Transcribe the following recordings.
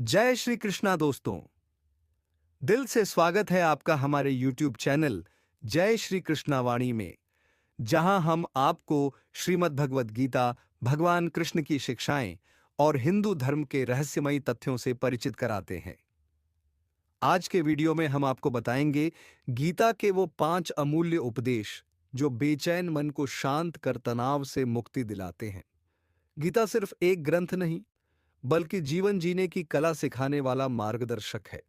जय श्री कृष्णा दोस्तों। दिल से स्वागत है आपका हमारे YouTube चैनल जय श्री कृष्णा वाणी में, जहां हम आपको श्रीमद् भगवद गीता, भगवान कृष्ण की शिक्षाएं और हिंदू धर्म के रहस्यमयी तथ्यों से परिचित कराते हैं। आज के वीडियो में हम आपको बताएंगे गीता के वो 5 अमूल्य उपदेश जो बेचैन मन को शांत कर तनाव से मुक्ति दिलाते हैं। गीता सिर्फ एक ग्रंथ नहीं, बल्कि जीवन जीने की कला सिखाने वाला मार्गदर्शक है।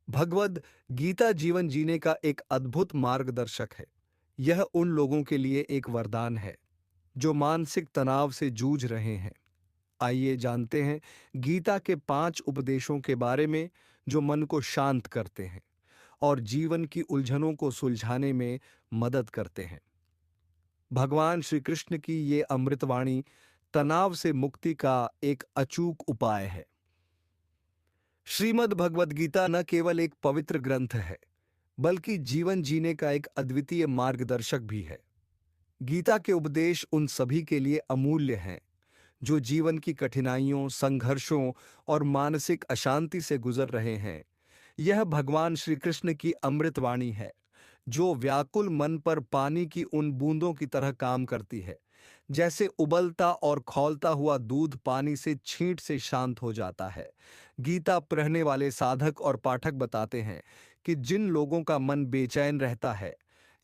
भगवद गीता जीवन जीने का एक अद्भुत मार्गदर्शक है। यह उन लोगों के लिए एक वरदान है जो मानसिक तनाव से जूझ रहे हैं। आइए जानते हैं गीता के 5 उपदेशों के बारे में जो मन को शांत करते हैं और जीवन की उलझनों को सुलझाने में मदद करते हैं। भगवान श्री कृष्ण की ये अमृतवाणी तनाव से मुक्ति का एक अचूक उपाय है। श्रीमद् भगवद गीता न केवल एक पवित्र ग्रंथ है, बल्कि जीवन जीने का एक अद्वितीय मार्गदर्शक भी है। गीता के उपदेश उन सभी के लिए अमूल्य हैं जो जीवन की कठिनाइयों, संघर्षों और मानसिक अशांति से गुजर रहे हैं। यह भगवान श्री कृष्ण की अमृतवाणी है जो व्याकुल मन पर पानी की उन बूंदों की तरह काम करती है। जैसे उबलता और खौलता हुआ दूध पानी से छींट से शांत हो जाता है। गीता पढ़ने वाले साधक और पाठक बताते हैं कि जिन लोगों का मन बेचैन रहता है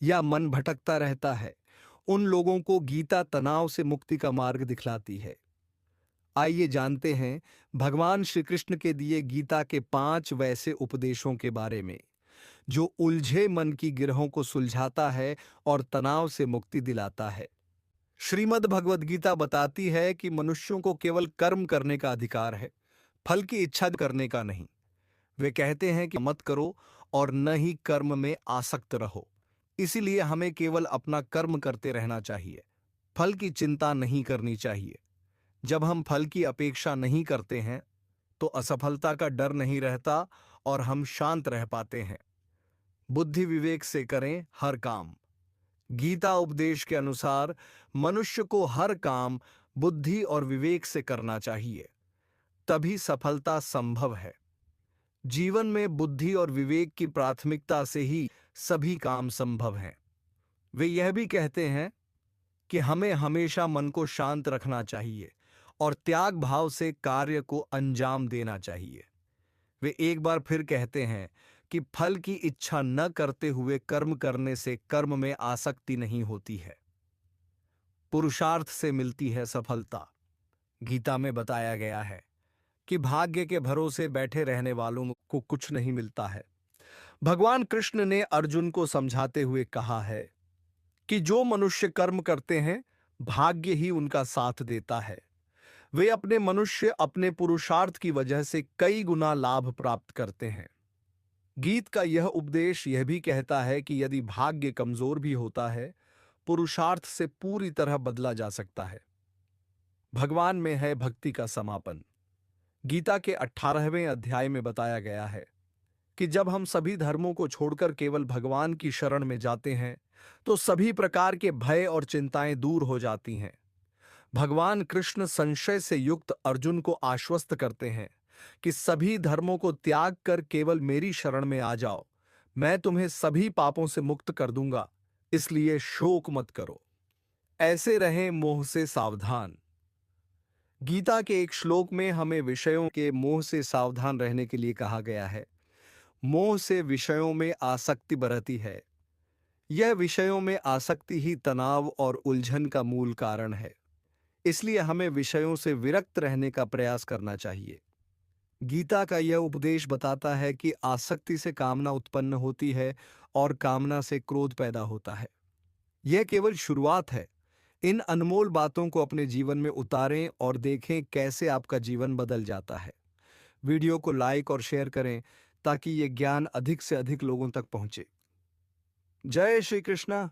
या मन भटकता रहता है, उन लोगों को गीता तनाव से मुक्ति का मार्ग दिखलाती है। आइए जानते हैं भगवान श्री कृष्ण के दिए गीता के 5 वैसे उपदेशों के बारे में जो उलझे मन की गिरहों को सुलझाता है और तनाव से मुक्ति दिलाता है। श्रीमद् भगवद गीता बताती है कि मनुष्यों को केवल कर्म करने का अधिकार है, फल की इच्छा करने का नहीं। वे कहते हैं कि मत करो और न ही कर्म में आसक्त रहो। इसीलिए हमें केवल अपना कर्म करते रहना चाहिए, फल की चिंता नहीं करनी चाहिए। जब हम फल की अपेक्षा नहीं करते हैं तो असफलता का डर नहीं रहता और हम शांत रह पाते हैं। बुद्धि विवेक से करें हर काम। गीता उपदेश के अनुसार मनुष्य को हर काम बुद्धि और विवेक से करना चाहिए, तभी सफलता संभव है। जीवन में बुद्धि और विवेक की प्राथमिकता से ही सभी काम संभव हैं। वे यह भी कहते हैं कि हमें हमेशा मन को शांत रखना चाहिए और त्याग भाव से कार्य को अंजाम देना चाहिए। वे एक बार फिर कहते हैं कि फल की इच्छा न करते हुए कर्म करने से कर्म में आसक्ति नहीं होती है, पुरुषार्थ से मिलती है सफलता। गीता में बताया गया है कि भाग्य के भरोसे बैठे रहने वालों को कुछ नहीं मिलता है। भगवान कृष्ण ने अर्जुन को समझाते हुए कहा है कि जो मनुष्य कर्म करते हैं, भाग्य ही उनका साथ देता है। वे अपने पुरुषार्थ की वजह से कई गुना लाभ प्राप्त करते हैं। गीत का यह उपदेश यह भी कहता है कि यदि भाग्य कमजोर भी होता है, पुरुषार्थ से पूरी तरह बदला जा सकता है। भगवान में है भक्ति का समापन। गीता के 18वें अध्याय में बताया गया है कि जब हम सभी धर्मों को छोड़कर केवल भगवान की शरण में जाते हैं तो सभी प्रकार के भय और चिंताएं दूर हो जाती हैं। भगवान कृष्ण संशय से युक्त अर्जुन को आश्वस्त करते हैं कि सभी धर्मों को त्याग कर केवल मेरी शरण में आ जाओ, मैं तुम्हें सभी पापों से मुक्त कर दूंगा, इसलिए शोक मत करो। ऐसे रहें मोह से सावधान। गीता के एक श्लोक में हमें विषयों के मोह से सावधान रहने के लिए कहा गया है। मोह से विषयों में आसक्ति बढ़ती है। यह विषयों में आसक्ति ही तनाव और उलझन का मूल कारण है। इसलिए हमें विषयों से विरक्त रहने का प्रयास करना चाहिए। गीता का यह उपदेश बताता है कि आसक्ति से कामना उत्पन्न होती है और कामना से क्रोध पैदा होता है। यह केवल शुरुआत है। इन अनमोल बातों को अपने जीवन में उतारें और देखें कैसे आपका जीवन बदल जाता है। वीडियो को लाइक और शेयर करें ताकि यह ज्ञान अधिक से अधिक लोगों तक पहुंचे। जय श्री कृष्णा।